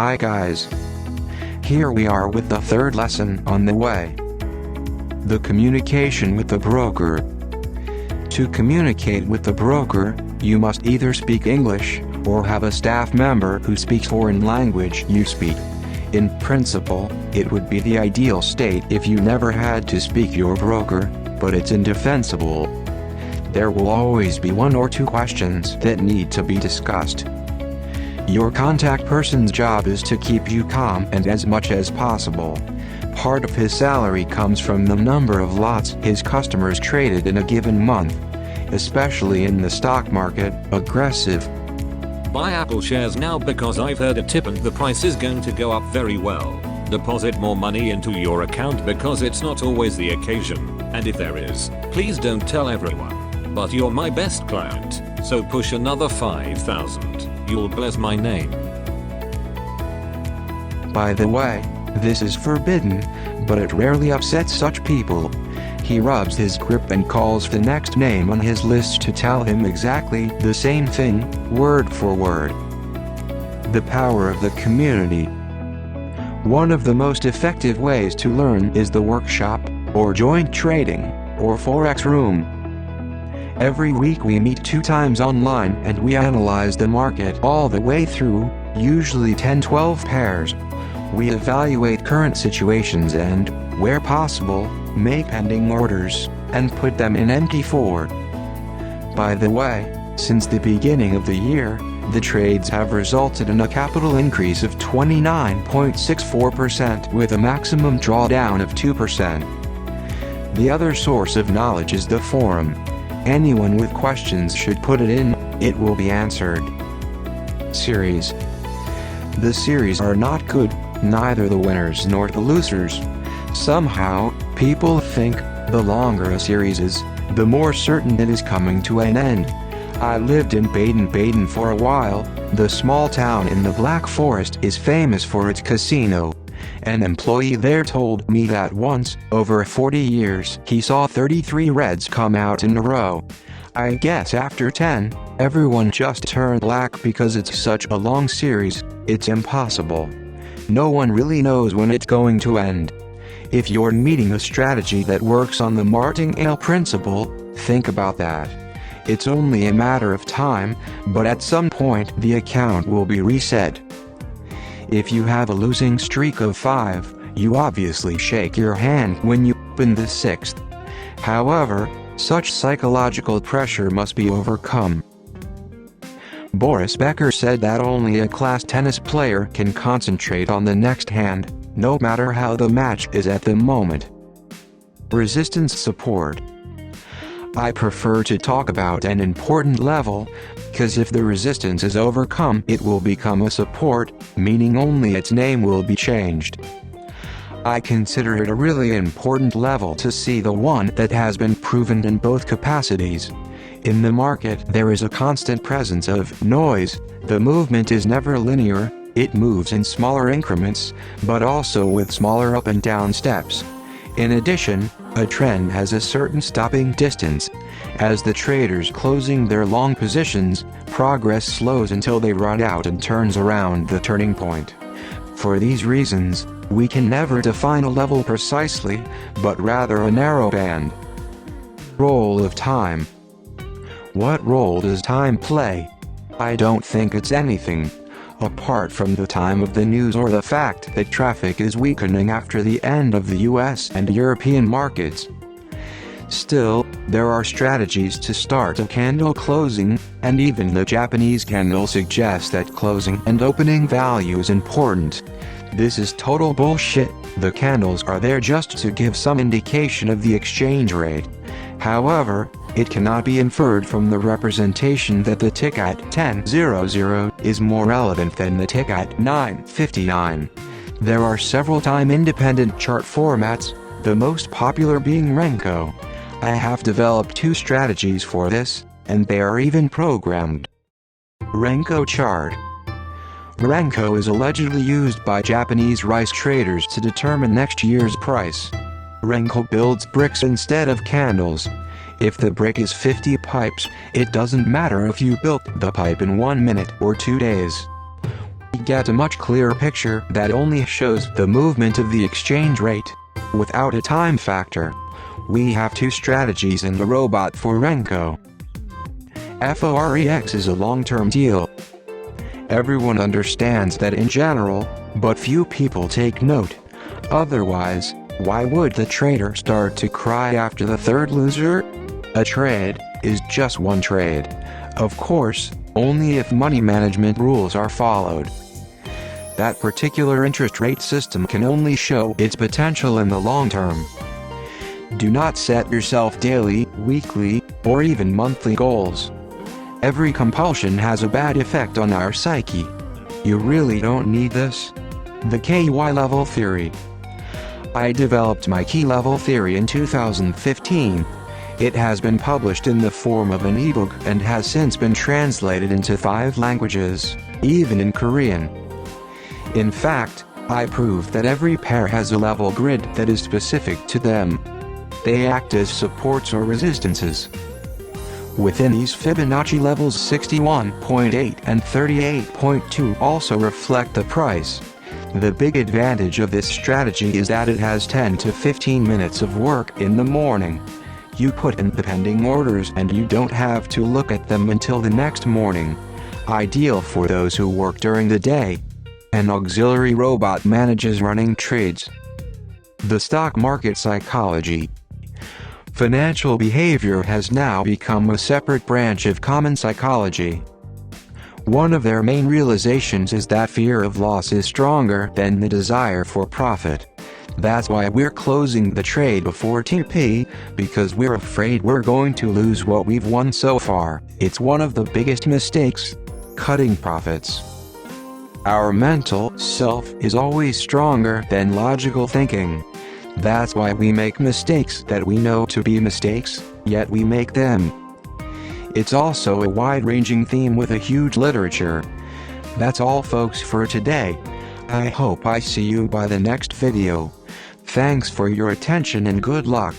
Hi guys. Here we are with the third lesson on the way. The communication with the broker. To communicate with the broker, you must either speak English, or have a staff member who speaks foreign language you speak. In principle, it would be the ideal state if you never had to speak your broker, but it's indefensible. There will always be one or two questions that need to be discussed. Your contact person's job is to keep you calm and as much as possible. Part of his salary comes from the number of lots his customers traded in a given month. Especially in the stock market, aggressive. Buy Apple shares now because I've heard a tip and the price is going to go up very well. Deposit more money into your account because it's not always the occasion, and if there is, please don't tell everyone. But you're my best client, so push another 5,000. You'll bless my name. By the way, this is forbidden, but it rarely upsets such people. He rubs his grip and calls the next name on his list to tell him exactly the same thing, word for word. The power of the community. One of the most effective ways to learn is the workshop, or joint trading, or forex room. Every week we meet 2 times online and we analyze the market all the way through, usually 10-12 pairs. We evaluate current situations and, where possible, make pending orders, and put them in MT4. By the way, since the beginning of the year, the trades have resulted in a capital increase of 29.64% with a maximum drawdown of 2%. The other source of knowledge is the forum. Anyone with questions should put it in, it will be answered. Series. The series are not good, neither the winners nor the losers. Somehow, people think, the longer a series is, the more certain it is coming to an end. I lived in Baden-Baden for a while. The small town in the Black Forest is famous for its casino. An employee there told me that once, over 40 years, he saw 33 reds come out in a row. I guess after 10, everyone just turned black because it's such a long series, it's impossible. No one really knows when it's going to end. If you're meeting a strategy that works on the martingale principle, think about that. It's only a matter of time, but at some point the account will be reset. If you have a losing streak of 5, you obviously shake your hand when you open the 6th. However, such psychological pressure must be overcome. Boris Becker said that only a class tennis player can concentrate on the next hand, no matter how the match is at the moment. Resistance support. I prefer to talk about an important level, because if the resistance is overcome it will become a support, meaning only its name will be changed. I consider it a really important level to see the one that has been proven in both capacities. In the market there is a constant presence of noise, the movement is never linear, it moves in smaller increments, but also with smaller up and down steps. In addition, a trend has a certain stopping distance. As the traders closing their long positions, progress slows until they run out and turns around the turning point. For these reasons, we can never define a level precisely, but rather a narrow band. Role of time. What role does time play? I don't think it's anything. Apart from the time of the news or the fact that traffic is weakening after the end of the US and European markets. Still, there are strategies to start a candle closing, and even the Japanese candle suggests that closing and opening value is important. This is total bullshit. The candles are there just to give some indication of the exchange rate. However, it cannot be inferred from the representation that the tick at 10:00 is more relevant than the tick at 9:59. There are several time-independent chart formats, the most popular being Renko. I have developed 2 strategies for this, and they are even programmed. Renko chart. Renko is allegedly used by Japanese rice traders to determine next year's price. Renko builds bricks instead of candles. If the brick is 50 pipes, it doesn't matter if you built the pipe in 1 minute or 2 days. You get a much clearer picture that only shows the movement of the exchange rate, without a time factor. We have two strategies in the robot for Renko. Forex is a long-term deal. Everyone understands that in general, but few people take note. Otherwise, why would the trader start to cry after the third loser? A trade is just one trade. Of course, only if money management rules are followed. That particular interest rate system can only show its potential in the long term. Do not set yourself daily, weekly, or even monthly goals. Every compulsion has a bad effect on our psyche. You really don't need this. The KY level theory. I developed my key level theory in 2015. It has been published in the form of an ebook and has since been translated into 5 languages, even in Korean. In fact, I proved that every pair has a level grid that is specific to them. They act as supports or resistances. Within these Fibonacci levels 61.8 and 38.2 also reflect the price. The big advantage of this strategy is that it has 10 to 15 minutes of work in the morning. You put in the pending orders and you don't have to look at them until the next morning. Ideal for those who work during the day. An auxiliary robot manages running trades. The stock market psychology. Financial behavior has now become a separate branch of common psychology. One of their main realizations is that fear of loss is stronger than the desire for profit. That's why we're closing the trade before TP, because we're afraid we're going to lose what we've won so far. It's one of the biggest mistakes, cutting profits. Our mental self is always stronger than logical thinking. That's why we make mistakes that we know to be mistakes, yet we make them. It's also a wide-ranging theme with a huge literature. That's all folks for today. I hope I see you by the next video. Thanks for your attention and good luck.